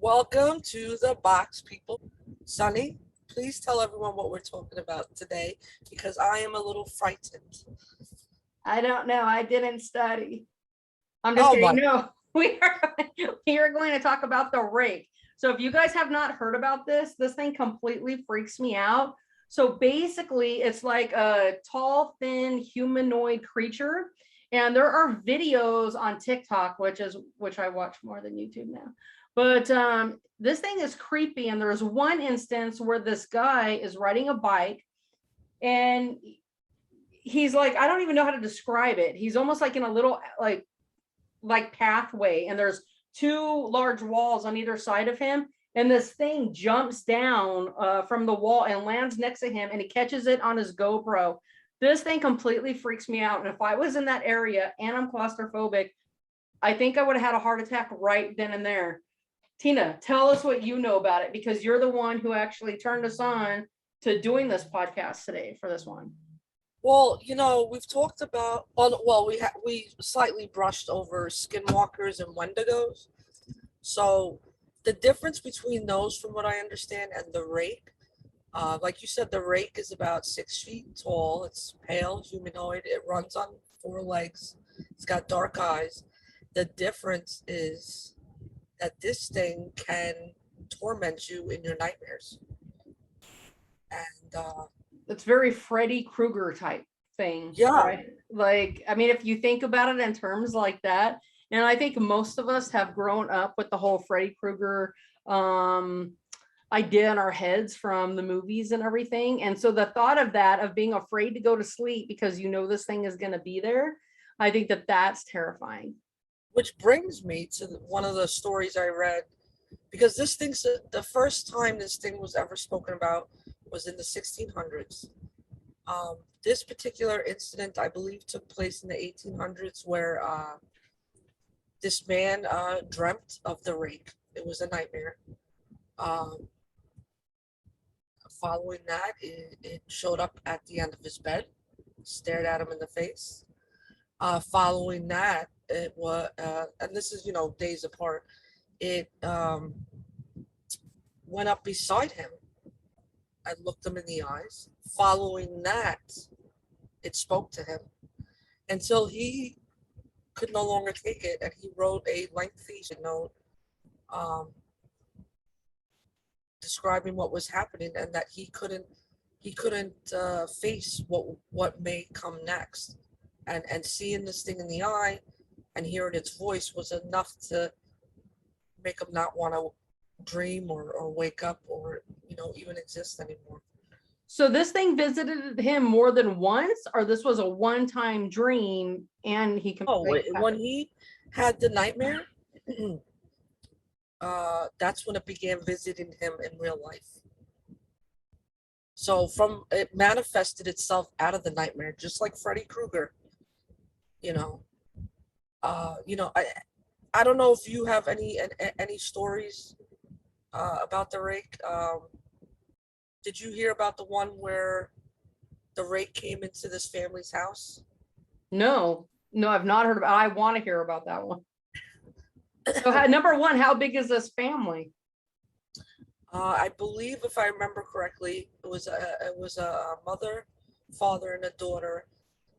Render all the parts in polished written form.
Welcome to the box, people. Sunny, please tell everyone what we're talking about today because I am a little frightened. I don't know. I didn't study. I'm just Oh kidding. my, No, we are going to talk about the rake. So if you guys have not heard about this thing completely freaks me out. So basically, it's like a tall, thin humanoid creature. And there are videos on TikTok, which I watch more than YouTube now. But this thing is creepy. And there's one instance where this guy is riding a bike and he's like, I don't even know how to describe it. He's almost like in a little like pathway, and there's two large walls on either side of him, and this thing jumps down from the wall and lands next to him, and he catches it on his GoPro. This thing completely freaks me out, and if I was in that area and I'm claustrophobic, I think I would have had a heart attack right then and there. Tina, tell us what you know about it, because you're the one who actually turned us on to doing this podcast today for this one. well, we've talked about, we slightly brushed over skinwalkers and wendigos. So the difference between those, from what I understand, and the rake, like you said, the rake is about 6 feet tall. It's pale, humanoid. It runs on four legs. It's got dark eyes. The difference is that this thing can torment you in your nightmares. And It's very Freddy Krueger type thing, yeah, right? Like, I mean, if you think about it in terms like that, and I think most of us have grown up with the whole Freddy Krueger idea in our heads from the movies and everything. And so the thought of that, of being afraid to go to sleep because you know this thing is going to be there, I think that that's terrifying. which brings me to one of the stories I read, because this thing's the first time this thing was ever spoken about was in the 1600s. This particular incident, I believe, took place in the 1800s, where this man dreamt of the rake. It was a nightmare. Um, Following that, it showed up at the end of his bed, stared at him in the face. Following that, it was, and this is, days apart, it went up beside him and looked him in the eyes. Following that, it spoke to him until he could no longer take it, and he wrote a lengthy note um, describing what was happening, and that he couldn't face what may come next, and seeing this thing in the eye and hearing its voice was enough to make him not want to dream or wake up or even exist anymore. So this thing visited him more than once, or this was a one-time dream and he can Oh, like, when he had the nightmare, that's when it began visiting him in real life. So from it manifested itself out of the nightmare, just like Freddy Krueger. You know, I don't know if you have any stories about the rake. Did you hear about the one where the rake came into this family's house? no, I've not heard about. I want to hear about that one. So number one, how big is this family? I believe, if I remember correctly, it was a mother, father, and a daughter,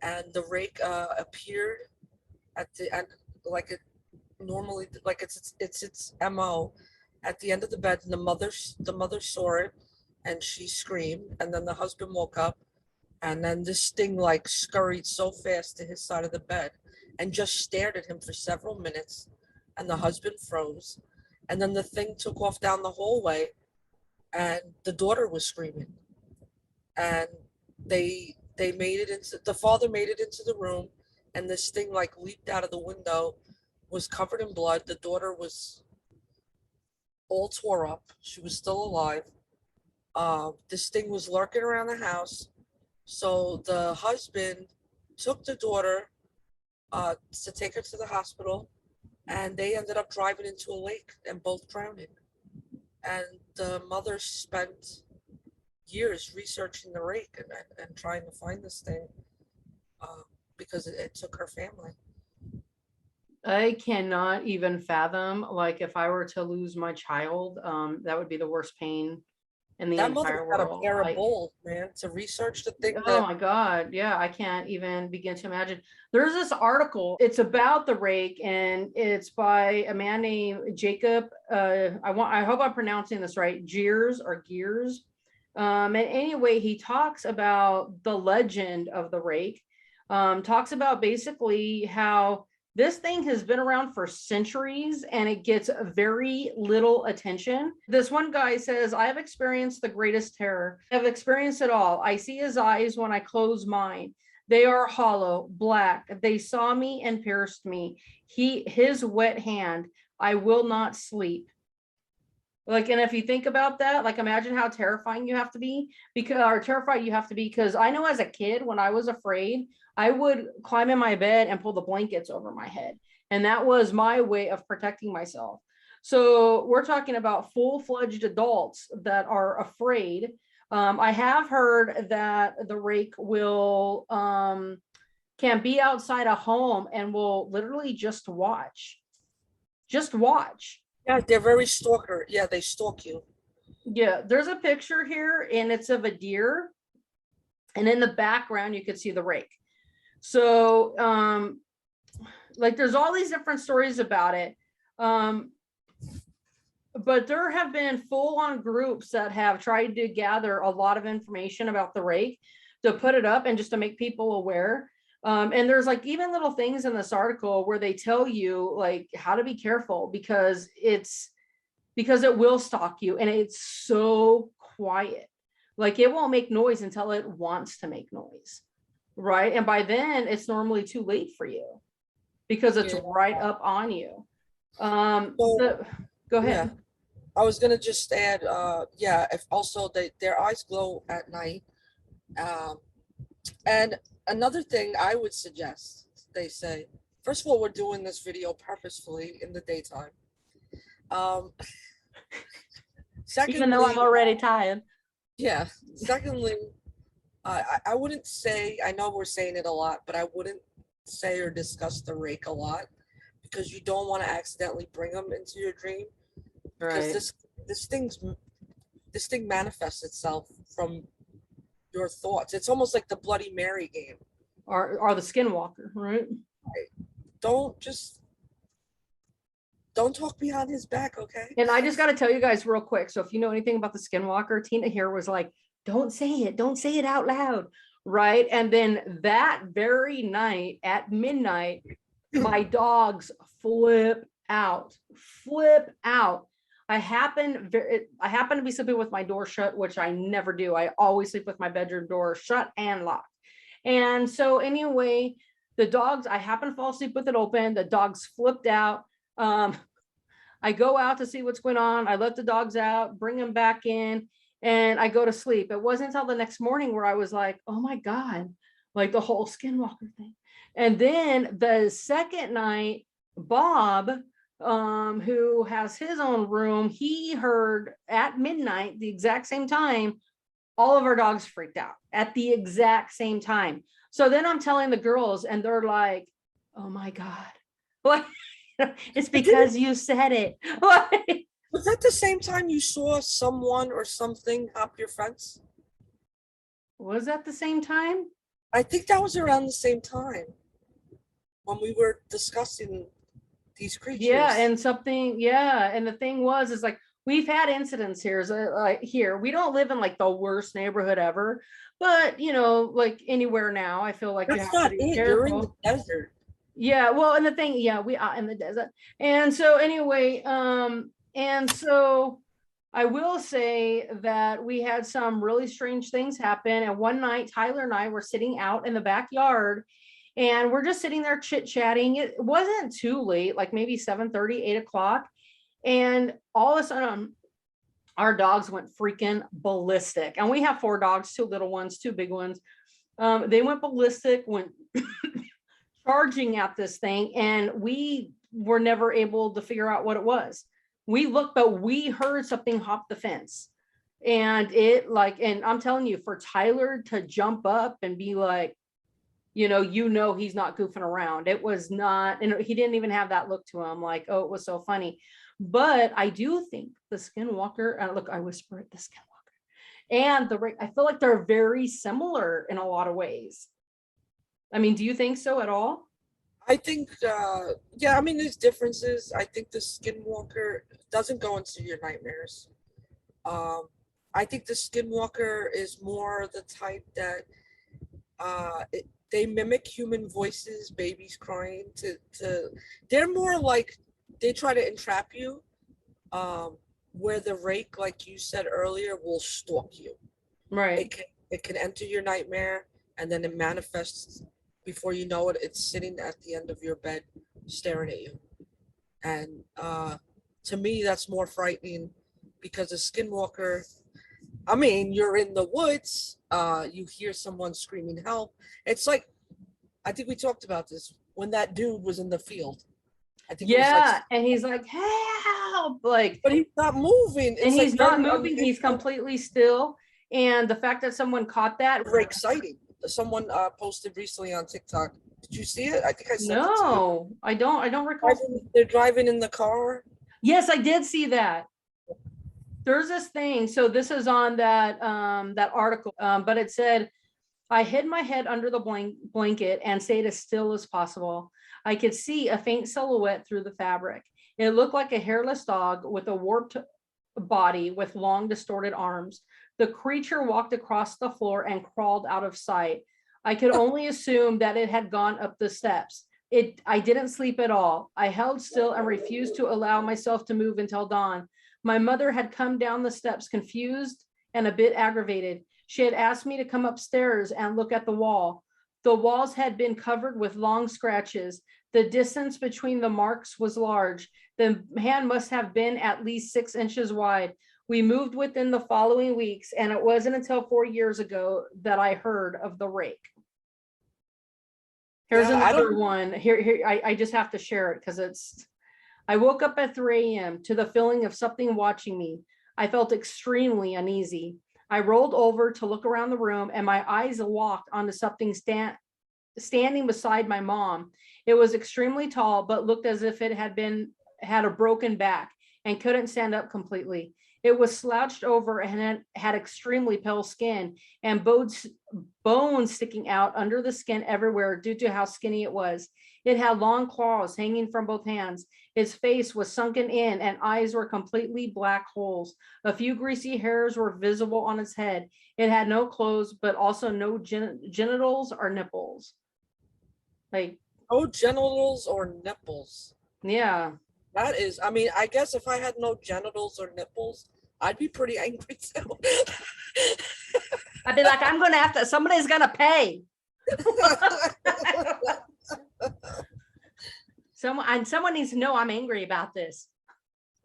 and the rake appeared at the end, like it normally, like it's its mo, at the end of the bed, and the mother saw it, and she screamed, and then the husband woke up, and then this thing like scurried so fast to his side of the bed, and just stared at him for several minutes, and the husband froze, and then the thing took off down the hallway, and the daughter was screaming, and they made it into the father made it into the room, and this thing like leaped out of the window, was covered in blood. The daughter was all tore up. She was still alive. This thing was lurking around the house. So the husband took the daughter to take her to the hospital, and they ended up driving into a lake and both drowning. And the mother spent years researching the rake and trying to find this thing, because it took her family. I cannot even fathom, like, if I were to lose my child, that would be the worst pain in the That mother's entire got a world. pair of Like, balls, man, to research to think oh that. my God. Yeah, I can't even begin to imagine. There's this article, it's about the rake, and it's by a man named Jacob. I hope I'm pronouncing this right, Gears or Gears. And anyway, he talks about the legend of the rake, talks about basically how this thing has been around for centuries and it gets very little attention. This one guy says, I have experienced the greatest terror. I have experienced it all. I see his eyes when I close mine. They are hollow, black. They saw me and pierced me. His wet hand. I will not sleep. Like, and if you think about that, like, imagine how terrifying you have to be, because, or terrified you have to be, because I know as a kid, when I was afraid, I would climb in my bed and pull the blankets over my head. And that was my way of protecting myself. So we're talking about full-fledged adults that are afraid. I have heard that the rake will can be outside a home and will literally just watch. Just watch. Yeah, they're very stalker. Yeah, they stalk you. Yeah, there's a picture here and it's of a deer. And in the background, you could see the rake. So, like, there's all these different stories about it. But there have been full-on groups that have tried to gather a lot of information about the rake to put it up and just to make people aware. And there's like even little things in this article where they tell you like how to be careful because it will stalk you and it's so quiet. Like it won't make noise until it wants to make noise. Right. And by then it's normally too late for you because it's Yeah. right up on you. So Go yeah, ahead. I was gonna just add, yeah, if also their eyes glow at night. And another thing I would suggest, they say, first of all, we're doing this video purposefully in the daytime. Um, Even though I'm secondly, already tired. yeah, secondly, I wouldn't say, I know we're saying it a lot, but I wouldn't say or discuss the rake a lot because you don't want to accidentally bring them into your dream because Right. this thing's this thing manifests itself from your thoughts. It's almost like the Bloody Mary game. Are the skinwalker, right? Don't just don't talk behind his back, okay? And I just got to tell you guys real quick. So if you know anything about the skinwalker, Tina here was like, don't say it out loud. Right. And then that very night at midnight, my dogs flip out. I happen to be sleeping with my door shut, which I never do. I always sleep with my bedroom door shut and locked. And so anyway, the dogs, I happen to fall asleep with it open. The dogs flipped out. I go out to see what's going on. I let the dogs out, bring them back in, and I go to sleep. It wasn't until the next morning where I was like, oh my God, like the whole skinwalker thing. And then the second night, Bob, who has his own room, he heard at midnight, the exact same time, all of our dogs freaked out at the exact same time. So then I'm telling the girls, and they're like, oh my God. Like, it's because you said it. Was that the same time you saw someone or something hop your fence? Was that the same time? I think that was around the same time when we were discussing these creatures. Yeah, and something, yeah. And the thing was, is like, we've had incidents here. So, like here, we don't live in like the worst neighborhood ever, but you know, like anywhere now, I feel like you That's have to not be it. You're in the careful. desert. Yeah, well, and the thing, yeah, we are in the desert. And so anyway, and so I will say that we had some really strange things happen. And one night, Tyler and I were sitting out in the backyard and we're just sitting there chit-chatting. It wasn't too late, like maybe 7:30, 8 o'clock. And all of a sudden, our dogs went freaking ballistic. And we have 4 dogs, 2 little ones, 2 big ones. They went ballistic, went charging at this thing, and we were never able to figure out what it was. We looked, but we heard something hop the fence. And it like, and I'm telling you, for Tyler to jump up and be like, he's not goofing around. It was not, and he didn't even have that look to him, like, oh, it was so funny. But I do think the Skinwalker, look, I whisper it, the Skinwalker and the Rake, I feel like they're very similar in a lot of ways. I mean, do you think so at all? I think, yeah, I mean, there's differences. I think the Skinwalker doesn't go into your nightmares. Um, I think the Skinwalker is more the type that they mimic human voices, babies crying. They're more like they try to entrap you. Um, where the Rake, like you said earlier, will stalk you. Right. It can enter your nightmare, and then it manifests before you know it. It's sitting at the end of your bed, staring at you. And to me, that's more frightening because a Skinwalker. I mean, you're in the woods. You hear someone screaming help. It's like I think we talked about this when that dude was in the field. I think it was like, Yeah, and he's like, help, like, but he's not moving. and It's like he's not very moving, he's completely still. And the fact that someone caught that, very exciting. Someone posted recently on TikTok. Did you see it? I think I sent it to you. no, I don't recall. They're driving in the car. Yes, I did see that. There's this thing. So this is on that article, but it said, I hid my head under the blanket and stayed as still as possible. I could see a faint silhouette through the fabric. It looked like a hairless dog with a warped body with long distorted arms. The creature walked across the floor and crawled out of sight. I could only assume that it had gone up the steps. I didn't sleep at all. I held still and refused to allow myself to move until dawn. My mother had come down the steps confused and a bit aggravated. She had asked me to come upstairs and look at the wall. The walls had been covered with long scratches. The distance between the marks was large. The hand must have been at least 6 inches wide. We moved within the following weeks, and it wasn't until 4 years ago that I heard of the Rake. Here's Yeah, I another don't. one. Here, I just have to share it because I woke up at 3 a.m. to the feeling of something watching me. I felt extremely uneasy. I rolled over to look around the room and my eyes locked onto something standing beside my mom. It was extremely tall, but looked as if it had a broken back and couldn't stand up completely. It was slouched over and it had extremely pale skin and bones sticking out under the skin everywhere due to how skinny it was. It had long claws hanging from both hands. Its face was sunken in and eyes were completely black holes. A few greasy hairs were visible on its head. It had no clothes, but also no genitals or nipples. Like, No genitals or nipples. yeah. That is, I mean, I guess if I had no genitals or nipples, I'd be pretty angry too. I'd be like, I'm going to have to, somebody's going to pay. Someone needs to know I'm angry about this.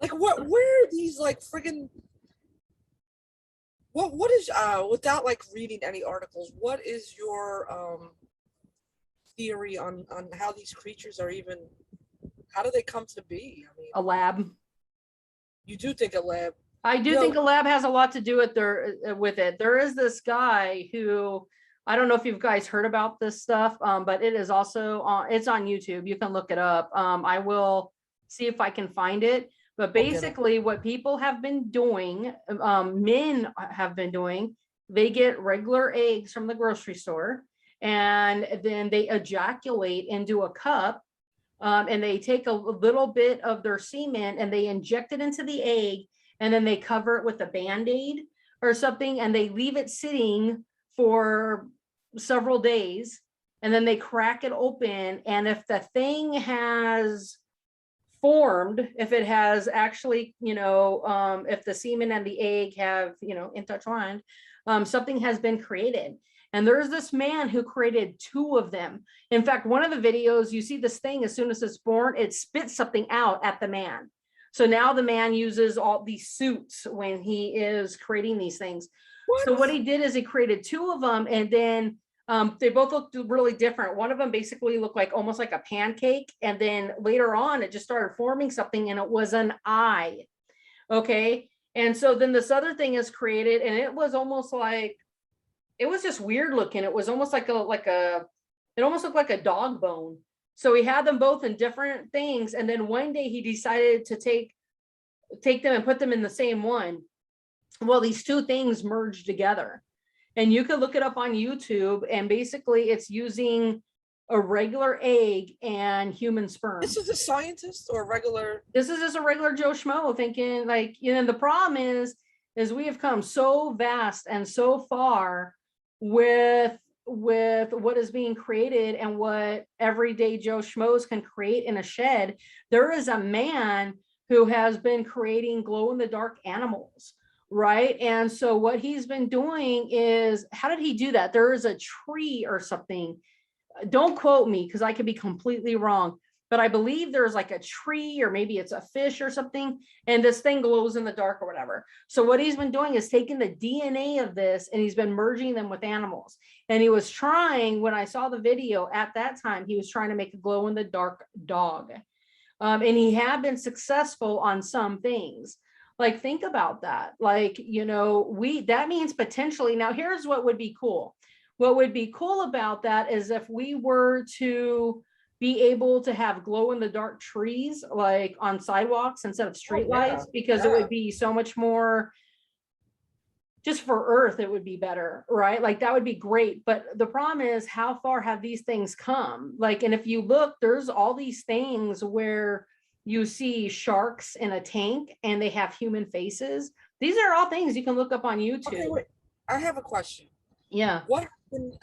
Like, where are these like friggin' what is without like reading any articles, what is your theory on how these creatures are even, how do they come to be? I mean, A lab. you do think a lab. I do think a lab has a lot to do with it. There is this guy who, I don't know if you guys heard about this stuff, but it is also it's on YouTube. You can look it up. I will see if I can find it. But basically, what people have been doing, men have been doing, they get regular eggs from the grocery store, and then they ejaculate into a cup, and they take a little bit of their semen and they inject it into the egg, and then they cover it with a Band-Aid or something, and they leave it sitting for several days, and then they crack it open. And if the thing has formed, if it has actually, if the semen and the egg have, intertwined, something has been created. And there's this man who created 2 of them. In fact, one of the videos, you see this thing, as soon as it's born, it spits something out at the man. So now the man uses all these suits when he is creating these things. So what he did is he created 2 of them, and then they both looked really different. One of them basically looked like almost like a pancake, and then later on it just started forming something, and it was an eye. Okay, and so then this other thing is created, and it was almost like, it was just weird looking. It was almost like a It almost looked like a dog bone. So he had them both in different things, and then one day he decided to take them and put them in the same one. Well, these two things merged together, and you can look it up on YouTube, and basically it's using a regular egg and human sperm. This is a scientist or a regular? This is just a regular Joe Schmo thinking, like, you know, the problem is we have come so vast and so far with what is being created and what everyday Joe Schmoes can create in a shed. There is a man who has been creating glow in the dark animals, right? And so what he's been doing is, how did he do that? There is a tree or something. Don't quote me because I could be completely wrong, but I believe there's like a tree, or maybe it's a fish or something, and this thing glows in the dark or whatever. So what he's been doing is taking the DNA of this and he's been merging them with animals. And he was trying, when I saw the video at that time, he was trying to make a glow in the dark dog. And he had been successful on some things. Like, think about that. Like, you know, that means potentially, now here's what would be cool. What would be cool about that is if we were to be able to have glow in the dark trees, like on sidewalks instead of street lights, because it would be so much more, just for Earth, it would be better, right? Like, that would be great. But the problem is, how far have these things come? Like, and if you look, there's all these things where you see sharks in a tank and they have human faces. These are all things you can look up on YouTube. Okay, wait. I have a question. Yeah. What happened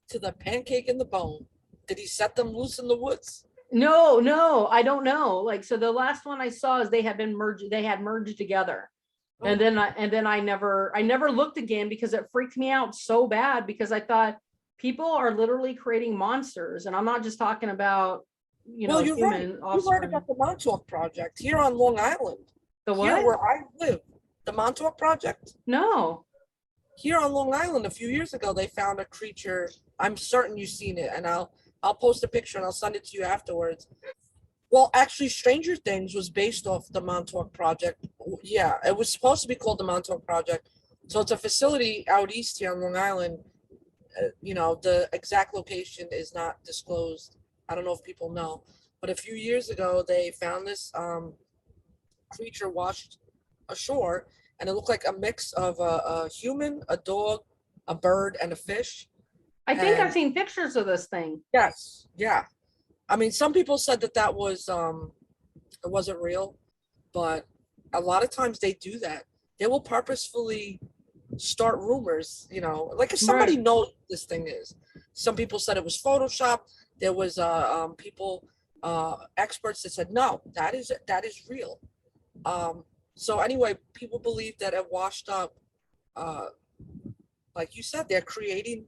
to the pancake and the bone? Did he set them loose in the woods? No, I don't know. Like, so the last one I saw is they had merged together. Oh. And then I never looked again because it freaked me out so bad, because I thought people are literally creating monsters. And I'm not just talking about, you know, you're human right. You heard about the Montauk Project here on Long Island. The Here what? where I live. The Montauk Project. No. Here on Long Island, a few years ago, they found a creature. I'm certain you've seen it, and I'll post a picture and I'll send it to you afterwards. Well, actually, Stranger Things was based off the Montauk Project. Yeah, it was supposed to be called the Montauk Project. So it's a facility out east here on Long Island. You know, the exact location is not disclosed. I don't know if people know, but a few years ago, they found this creature washed ashore, and it looked like a mix of a human, a dog, a bird, and a fish. I think I've And seen pictures of this thing. yes, yeah. I mean, some people said that was it wasn't real, but a lot of times they do that. They will purposefully start rumors, you know, like if somebody Right. knows what this thing is. Some people said it was Photoshop. There was people experts that said no, that is real. So anyway, people believe that it washed up. Uh, like you said, they're creating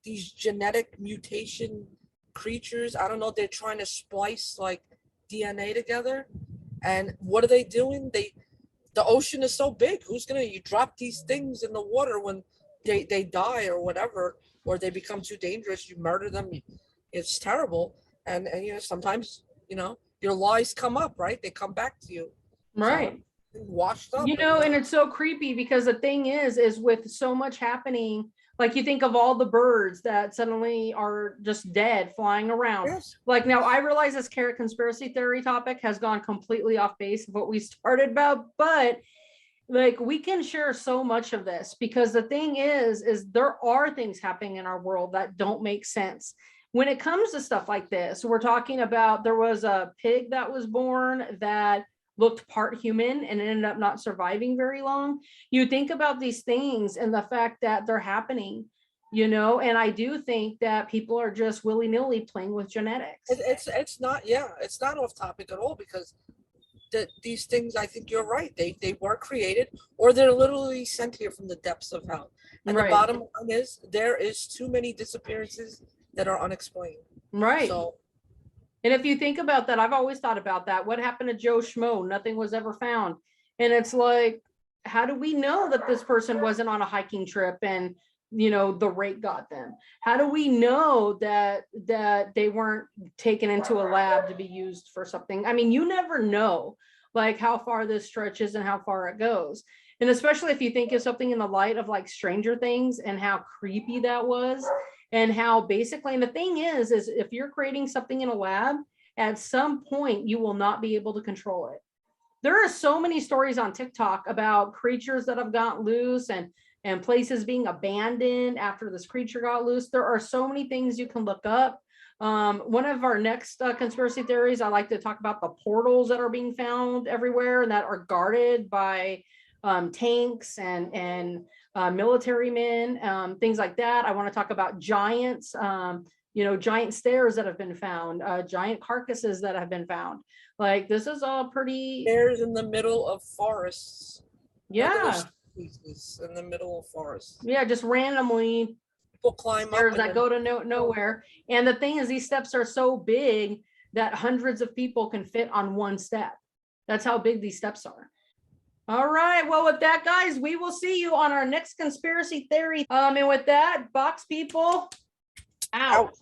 these genetic mutation creatures. I don't know. They're trying to splice like DNA together. And what are they doing? The ocean is so big. You drop these things in the water when they die or whatever, or they become too dangerous. You murder them. It's terrible. And you know, sometimes, you know, your lies come up, right? They come back to you. Right. So, washed up. You know, and it's so creepy because the thing is with so much happening, like, you think of all the birds that suddenly are just dead flying around. Yes. Like, now I realize this carrot conspiracy theory topic has gone completely off base of what we started about, but like, we can share so much of this, because the thing is there are things happening in our world that don't make sense. When it comes to stuff like this, we're talking about, there was a pig that was born that looked part human and ended up not surviving very long. You think about these things and the fact that they're happening, you know, and I do think that people are just willy-nilly playing with genetics. It's not, yeah, it's not off topic at all, because these things, I think you're right. They were created, or they're literally sent here from the depths of hell. And Right. the bottom line is there is too many disappearances that are unexplained. Right. So, and if you think about that, I've always thought about that. What happened to Joe Schmo? Nothing was ever found. And it's like, how do we know that this person wasn't on a hiking trip and, you know, the rake got them? How do we know that they weren't taken into a lab to be used for something? I mean, you never know, like, how far this stretches and how far it goes. And especially if you think of something in the light of like Stranger Things and how creepy that was, and how basically, and the thing is if you're creating something in a lab, at some point you will not be able to control it. There are so many stories on TikTok about creatures that have gotten loose and places being abandoned after this creature got loose. There are so many things you can look up. One of our next conspiracy theories, I like to talk about the portals that are being found everywhere and that are guarded by tanks and military men, things like that. I want to talk about giants, giant stairs that have been found, giant carcasses that have been found. Like, this is all pretty. Bears in the middle of forests. Yeah. Species in the middle of forests. Yeah, just randomly people climb stairs up that go to nowhere. And the thing is, these steps are so big that hundreds of people can fit on one step. That's how big these steps are. All right. Well, with that, guys, we will see you on our next conspiracy theory. And with that, box people out.